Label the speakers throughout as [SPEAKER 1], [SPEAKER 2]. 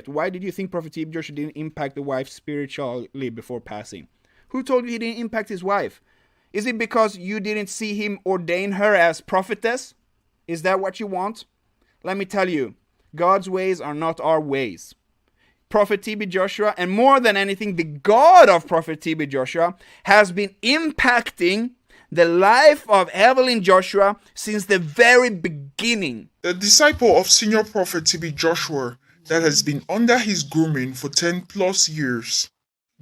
[SPEAKER 1] Why did you think Prophet tb.joshua didn't impact the wife spiritually before passing? Who told you he didn't impact his wife? Is it because you didn't see him ordain her as prophetess? Is that what you want? Let me tell you, God's ways are not our ways. Prophet tb.joshua, and more than anything, the God of Prophet tb.joshua, has been impacting the life of Evelyn Joshua since the very beginning.
[SPEAKER 2] The disciple of senior prophet tb.joshua that has been under his grooming for 10 plus years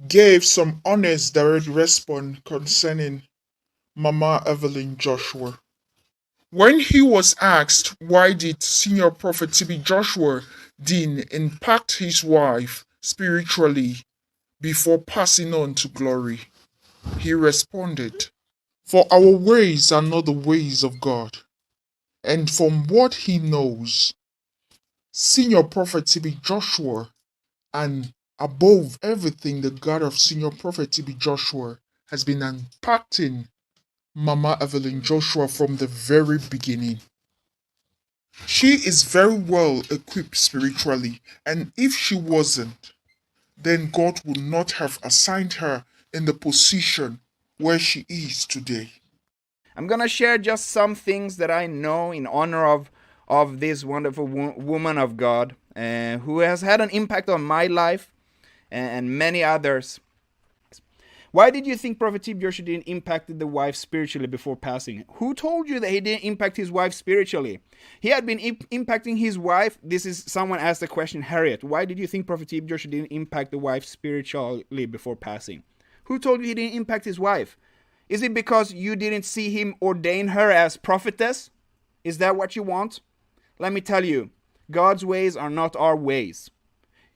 [SPEAKER 2] gave some honest direct response concerning Mama Evelyn Joshua. When he was asked why did senior prophet tb.joshua didn't impact his wife spiritually before passing on to glory, he responded, "For our ways are not the ways of God, and from what he knows, senior prophet tb.joshua, and above everything, the God of senior prophet tb.joshua has been impacting Mama Evelyn Joshua from the very beginning. She is very well equipped spiritually, and if she wasn't, then God would not have assigned her in the position where she is today."
[SPEAKER 1] I'm gonna share just some things that I know in honor of this wonderful woman of God who has had an impact on my life and many others. Why did you think Prophet tb.joshua didn't impact the wife spiritually before passing? Who told you that he didn't impact his wife spiritually? He had been impacting his wife. This is someone asked the question, Harriet, why did you think Prophet tb.joshua didn't impact the wife spiritually before passing? Who told you he didn't impact his wife? Is it because you didn't see him ordain her as prophetess? Is that what you want? Let me tell you, God's ways are not our ways.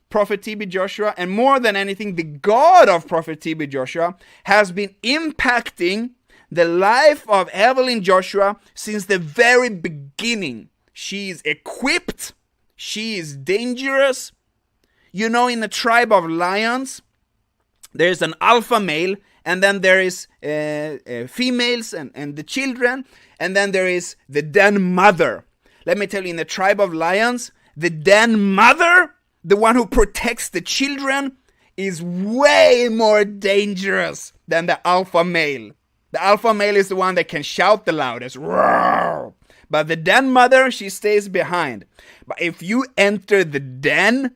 [SPEAKER 1] Prophet tb.joshua, and more than anything, the God of Prophet tb.joshua, has been impacting the life of Evelyn Joshua since the very beginning. She is equipped. She is dangerous. You know, in the tribe of lions, there's an alpha male, and then there is females and the children, and then there is the den mother. Let me tell you, in the tribe of lions, the den mother, the one who protects the children, is way more dangerous than the alpha male. The alpha male is the one that can shout the loudest. Roar! But the den mother, she stays behind. But if you enter the den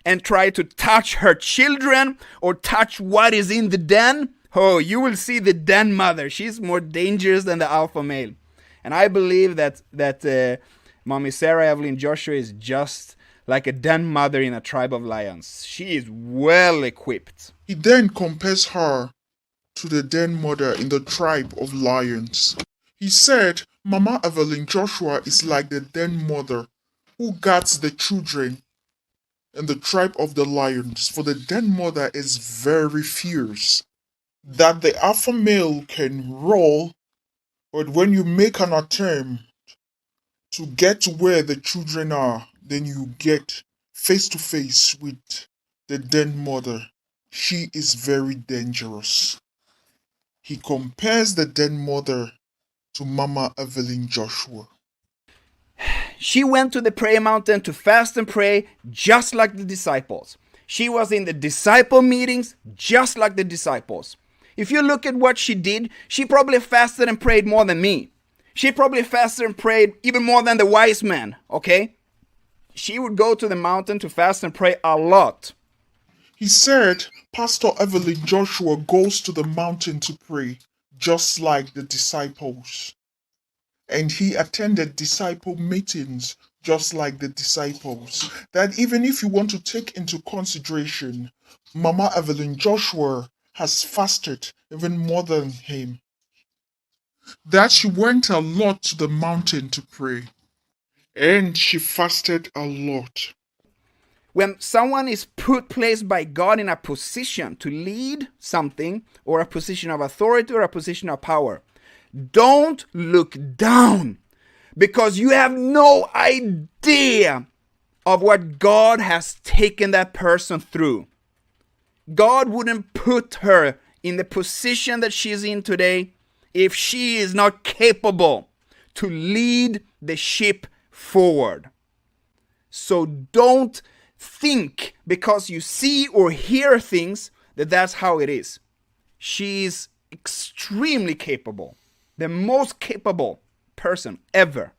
[SPEAKER 1] and try to touch her children or touch what is in the den, oh, you will see the den mother. She's more dangerous than the alpha male. And I believe that Mommy Sarah Evelyn Joshua is just like a den mother in a tribe of lions. She is well equipped.
[SPEAKER 2] He then compares her to the den mother in the tribe of lions. He said Mama Evelyn Joshua is like the den mother who guards the children in the tribe of the lions, for the den mother is very fierce. That the alpha male can roar, but when you make an attempt to get to where the children are, then you get face to face with the den mother. She is very dangerous. He compares the den mother to Mama Evelyn Joshua.
[SPEAKER 1] She went to the prayer mountain to fast and pray just like the disciples. She was in the disciple meetings just like the disciples. If you look at what she did, she probably fasted and prayed more than me. She probably fasted and prayed even more than the wise man, okay? She would go to the mountain to fast and pray a lot.
[SPEAKER 2] He said Pastor Evelyn Joshua goes to the mountain to pray just like the disciples. And he attended disciple meetings just like the disciples. That even if you want to take into consideration, Mama Evelyn Joshua has fasted even more than him. That she went a lot to the mountain to pray. And she fasted a lot.
[SPEAKER 1] When someone is placed by God in a position to lead something, or a position of authority, or a position of power, don't look down, because you have no idea of what God has taken that person through. God wouldn't put her in the position that she's in today if she is not capable to lead the ship forward. So don't think because you see or hear things that that's how it is. She's extremely capable, the most capable person ever.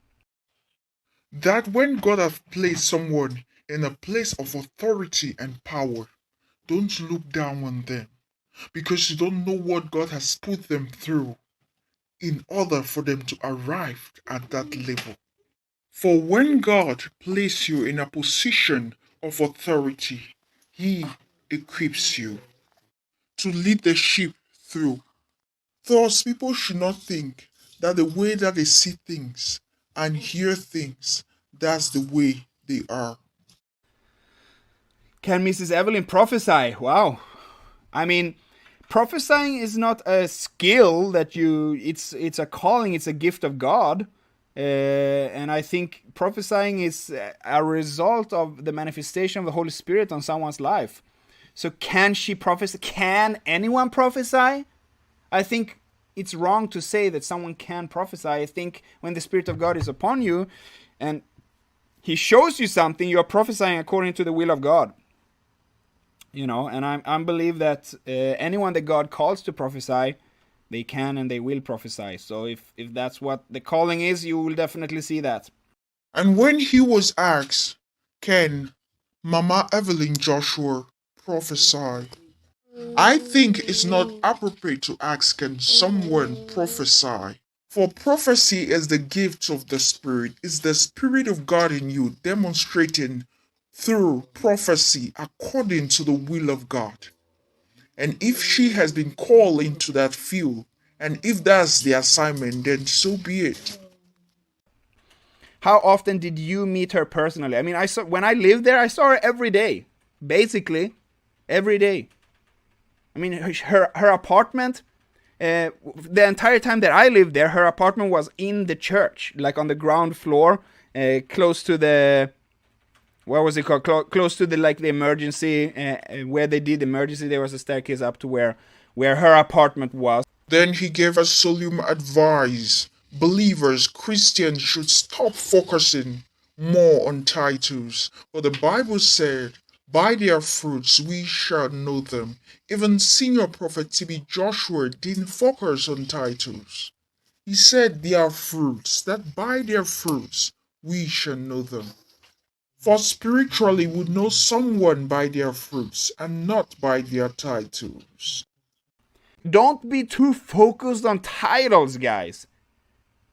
[SPEAKER 2] That when God has placed someone in a place of authority and power, don't look down on them because you don't know what God has put them through in order for them to arrive at that level. For when God places you in a position of authority, He equips you to lead the sheep through. Thus, people should not think that the way that they see things and hear things, that's the way they are.
[SPEAKER 1] Can Mrs. Evelyn prophesy? Wow. I mean, prophesying is not a skill that you it's a calling, it's a gift of God. And I think prophesying is a result of the manifestation of the Holy Spirit on someone's life. So can she prophesy? Can anyone prophesy? I think it's wrong to say that someone can prophesy. I think when the Spirit of God is upon you and He shows you something, you're prophesying according to the will of God. And I believe that anyone that God calls to prophesy, they can and they will prophesy. So if that's what the calling is, you will definitely see that.
[SPEAKER 2] And when he was asked, can Mama Evelyn Joshua prophesy? I think it's not appropriate to ask, can someone prophesy? For prophecy is the gift of the Spirit, is the Spirit of God in you demonstrating through prophecy according to the will of God. And if she has been called into that field, and if that's the assignment, then so be it.
[SPEAKER 1] How often did you meet her personally? I mean, I saw when I lived there, I saw her every day, basically, every day. I mean, her apartment. The entire time that I lived there, her apartment was in the church, like on the ground floor, close to the what was it called? Close to the emergency where they did emergency. There was a staircase up to where her apartment was.
[SPEAKER 2] Then he gave us solemn advice. Believers, Christians should stop focusing more on titles. For the Bible said, by their fruits we shall know them. Even senior prophet tb.joshua didn't focus on titles. He said their fruits, that by their fruits we shall know them. For spiritually we know someone by their fruits and not by their titles.
[SPEAKER 1] Don't be too focused on titles, guys.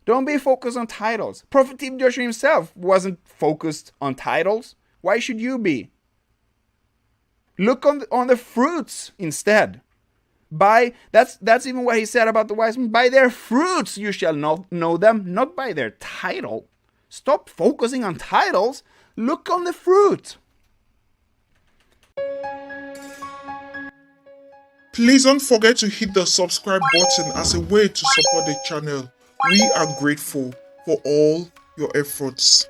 [SPEAKER 1] Don't be focused on titles. Prophet Tim Joshua himself wasn't focused on titles. Why should you be? Look on the fruits instead. That's even what he said about the wise men. By their fruits you shall know them, not by their title. Stop focusing on titles. Look on the fruit.
[SPEAKER 2] Please don't forget to hit the subscribe button as a way to support the channel. We are grateful for all your efforts.